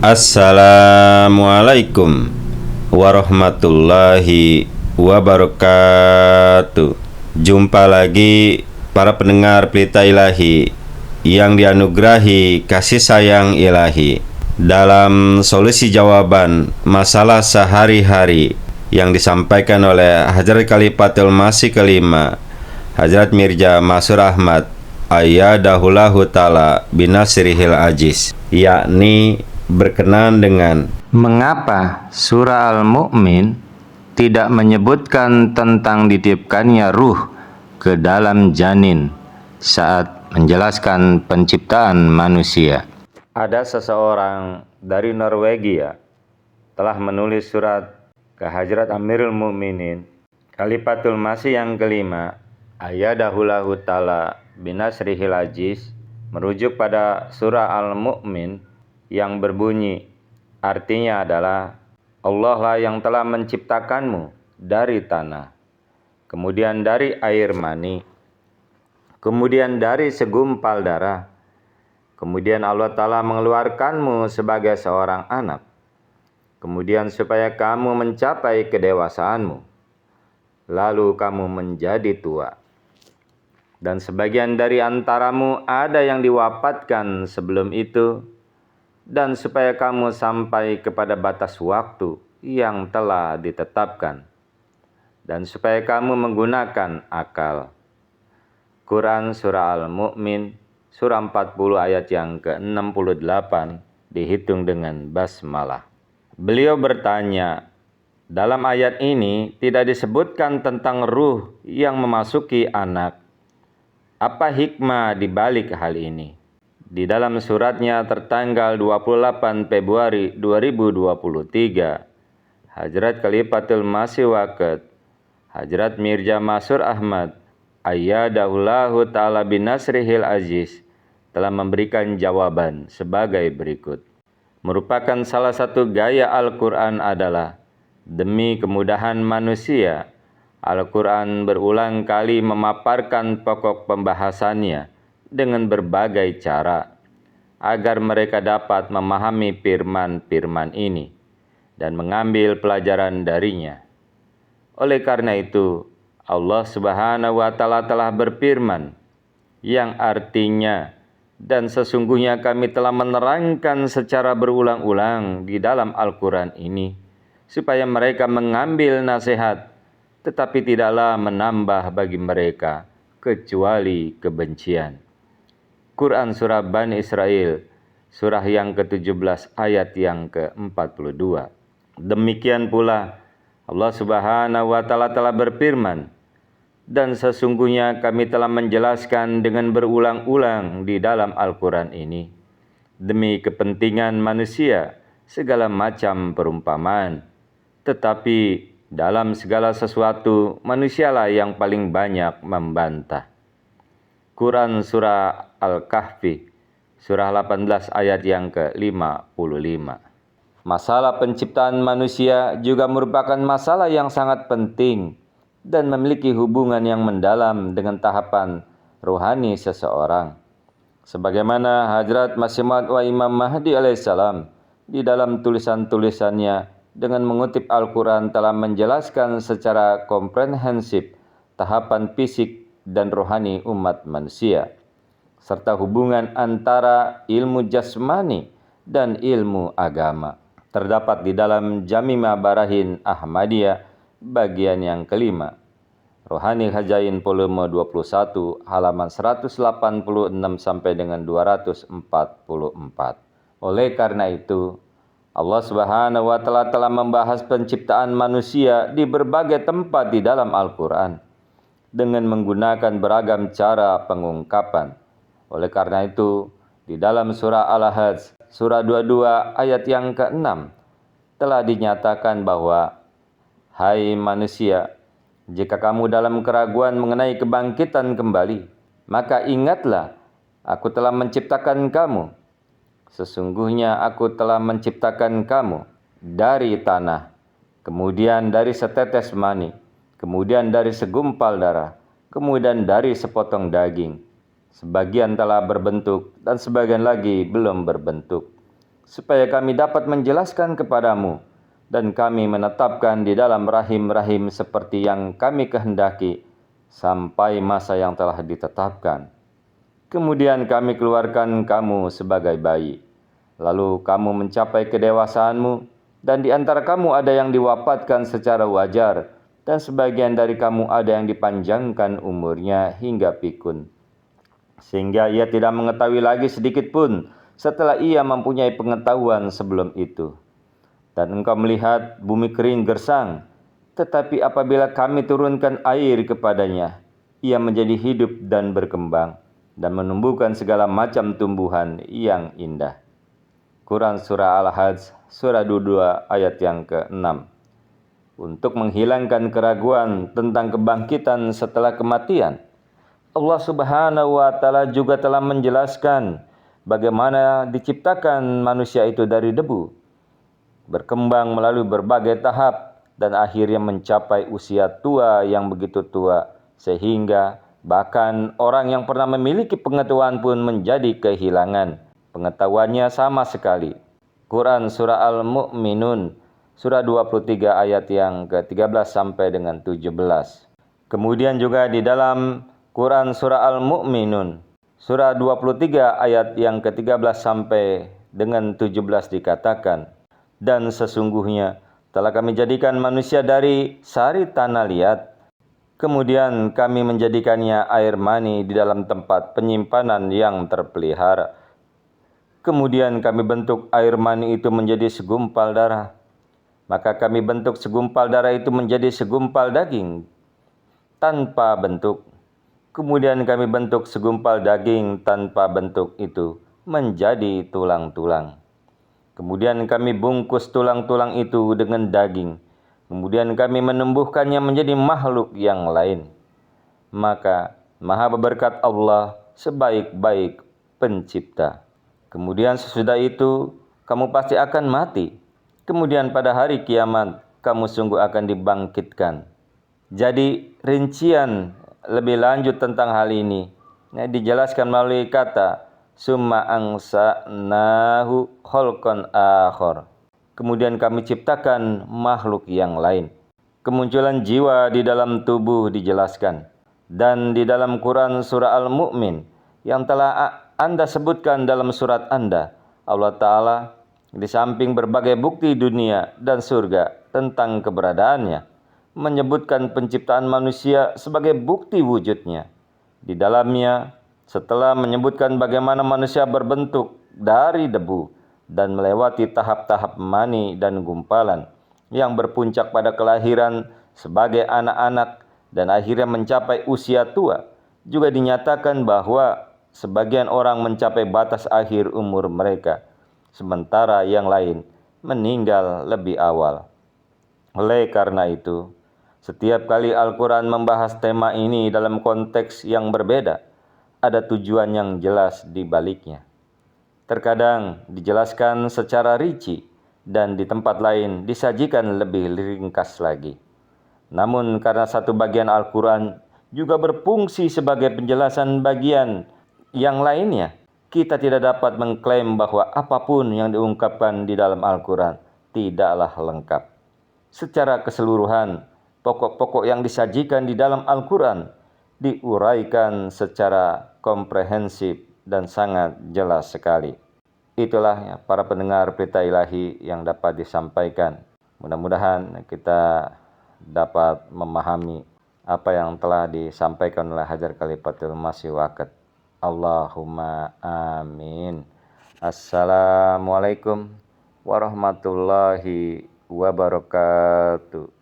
Assalamualaikum warahmatullahi wabarakatuh. Jumpa lagi para pendengar Pelita Ilahi yang dianugerahi kasih sayang ilahi dalam solusi jawaban masalah sehari-hari yang disampaikan oleh Hadrat Khalifatul Masih kelima Hadrat Mirza Masur Ahmad Ayyadahullahu ta'ala binasrihil ajiz, yakni berkenaan dengan mengapa surah Al-Mu'min tidak menyebutkan tentang ditiupkannya ruh ke dalam janin saat menjelaskan penciptaan manusia. Ada seseorang dari Norwegia telah menulis surat ke Hadrat Amirul Mukminin Khalifatul Masih yang kelima Ayyadahullahu ta'ala binasrihil ajiz, merujuk pada surah Al-Mu'min yang berbunyi, artinya adalah Allah lah yang telah menciptakanmu dari tanah, kemudian dari air mani, kemudian dari segumpal darah, kemudian Allah Ta'ala mengeluarkanmu sebagai seorang anak, kemudian supaya kamu mencapai kedewasaanmu, lalu kamu menjadi tua, dan sebagian dari antaramu ada yang diwafatkan sebelum itu, dan supaya kamu sampai kepada batas waktu yang telah ditetapkan, dan supaya kamu menggunakan akal. Quran Surah Al-Mu'min, Surah 40 ayat yang ke-68, dihitung dengan basmalah. Beliau bertanya, dalam ayat ini tidak disebutkan tentang ruh yang memasuki anak. Apa hikmah di balik hal ini? Di dalam suratnya tertanggal 28 Februari 2023, Hadrat Khalifatul Masih Waqt Hadrat Mirza Masur Ahmad Ayyadahullahu ta'ala binasrihil aziz telah memberikan jawaban sebagai berikut. Merupakan salah satu gaya Al-Quran adalah, demi kemudahan manusia, Al-Quran berulang kali memaparkan pokok pembahasannya dengan berbagai cara, agar mereka dapat memahami firman-firman ini dan mengambil pelajaran darinya. Oleh karena itu, Allah Subhanahu wa Ta'ala telah berfirman, yang artinya, dan sesungguhnya kami telah menerangkan secara berulang-ulang di dalam Al-Quran ini, supaya mereka mengambil nasihat, tetapi tidaklah menambah bagi mereka kecuali kebencian. Quran Surah Bani Israel, surah yang ke-17 ayat yang ke-42. Demikian pula Allah Subhanahu wa Ta'ala telah berfirman, dan sesungguhnya kami telah menjelaskan dengan berulang-ulang di dalam Al-Quran ini, demi kepentingan manusia, segala macam perumpamaan, tetapi dalam segala sesuatu manusialah yang paling banyak membantah. Quran Surah Al-Kahfi, Surah 18 ayat yang ke-55. Masalah penciptaan manusia juga merupakan masalah yang sangat penting dan memiliki hubungan yang mendalam dengan tahapan rohani seseorang. Sebagaimana Hadrat Masih Maud wa Imam Mahdi alaihissalam di dalam tulisan-tulisannya dengan mengutip Al-Quran telah menjelaskan secara komprehensif tahapan fisik dan rohani umat manusia, serta hubungan antara ilmu jasmani dan ilmu agama. Terdapat di dalam Jamimah Barahin Ahmadiyah bagian yang kelima, Rohani Khazain volume 21 halaman 186 sampai dengan 244. Oleh karena itu, Allah Subhanahu wa Ta'ala telah membahas penciptaan manusia di berbagai tempat di dalam Al-Quran dengan menggunakan beragam cara pengungkapan. Oleh karena itu, di dalam surah Al-Hajj, surah 22 ayat yang ke-6, telah dinyatakan bahwa, hai manusia, jika kamu dalam keraguan mengenai kebangkitan kembali, maka ingatlah, aku telah menciptakan kamu. Sesungguhnya aku telah menciptakan kamu dari tanah, kemudian dari setetes mani, kemudian dari segumpal darah, kemudian dari sepotong daging. Sebagian telah berbentuk dan sebagian lagi belum berbentuk. supaya kami dapat menjelaskan kepadamu, dan kami menetapkan di dalam rahim-rahim seperti yang kami kehendaki, sampai masa yang telah ditetapkan. Kemudian kami keluarkan kamu sebagai bayi. Lalu kamu mencapai kedewasaanmu, dan di antara kamu ada yang diwafatkan secara wajar, dan sebagian dari kamu ada yang dipanjangkan umurnya hingga pikun, sehingga ia tidak mengetahui lagi sedikit pun setelah ia mempunyai pengetahuan sebelum itu. Dan engkau melihat bumi kering gersang, tetapi apabila kami turunkan air kepadanya, ia menjadi hidup dan berkembang, dan menumbuhkan segala macam tumbuhan yang indah. Quran Surah Al-Hajj, Surah 22 ayat yang ke-6. Untuk menghilangkan keraguan tentang kebangkitan setelah kematian, Allah Subhanahu wa Ta'ala juga telah menjelaskan bagaimana diciptakan manusia itu dari debu, berkembang melalui berbagai tahap, dan akhirnya mencapai usia tua yang begitu tua, sehingga bahkan orang yang pernah memiliki pengetahuan pun menjadi kehilangan pengetahuannya sama sekali. Quran Surah Al-Mu'minun, Surah 23 ayat yang ke-13 sampai dengan 17. Kemudian juga di dalam Quran Surah Al-Mu'minun, Surah 23 ayat yang ke-13 sampai dengan 17 dikatakan, dan sesungguhnya telah kami jadikan manusia dari sari tanah liat, kemudian kami menjadikannya air mani di dalam tempat penyimpanan yang terpelihara. Kemudian kami bentuk air mani itu menjadi segumpal darah. Maka kami bentuk segumpal darah itu menjadi segumpal daging tanpa bentuk. Kemudian kami bentuk segumpal daging tanpa bentuk itu menjadi tulang-tulang. Kemudian kami bungkus tulang-tulang itu dengan daging. Kemudian kami menumbuhkannya menjadi makhluk yang lain. Maka maha berberkat Allah sebaik-baik pencipta. Kemudian sesudah itu kamu pasti akan mati. Kemudian pada hari kiamat kamu sungguh akan dibangkitkan. Jadi rincian lebih lanjut tentang hal ini dijelaskan melalui kata summa ansa'nahu khalqan akhar. Kemudian kami ciptakan makhluk yang lain. Kemunculan jiwa di dalam tubuh dijelaskan. Dan di dalam Quran Surah Al-Mu'min yang telah Anda sebutkan dalam surat Anda, Allah Ta'ala di samping berbagai bukti dunia dan surga tentang keberadaannya, menyebutkan penciptaan manusia sebagai bukti wujudnya. Di dalamnya, setelah menyebutkan bagaimana manusia berbentuk dari debu dan melewati tahap-tahap mani dan gumpalan yang berpuncak pada kelahiran sebagai anak-anak dan akhirnya mencapai usia tua, juga dinyatakan bahwa sebagian orang mencapai batas akhir umur mereka, sementara yang lain meninggal lebih awal. Oleh karena itu, setiap kali Al-Quran membahas tema ini dalam konteks yang berbeda, ada tujuan yang jelas di baliknya. Terkadang dijelaskan secara rinci, dan di tempat lain disajikan lebih ringkas lagi. Namun karena satu bagian Al-Quran juga berfungsi sebagai penjelasan bagian yang lainnya, kita tidak dapat mengklaim bahwa apapun yang diungkapkan di dalam Al-Quran tidaklah lengkap. Secara keseluruhan, pokok-pokok yang disajikan di dalam Al-Quran diuraikan secara komprehensif dan sangat jelas sekali. Itulah ya, para pendengar Pelita Ilahi yang dapat disampaikan. Mudah-mudahan kita dapat memahami apa yang telah disampaikan oleh Hajar Khalifatul Masih Waqed. Allahumma amin. Assalamualaikum warahmatullahi wabarakatuh.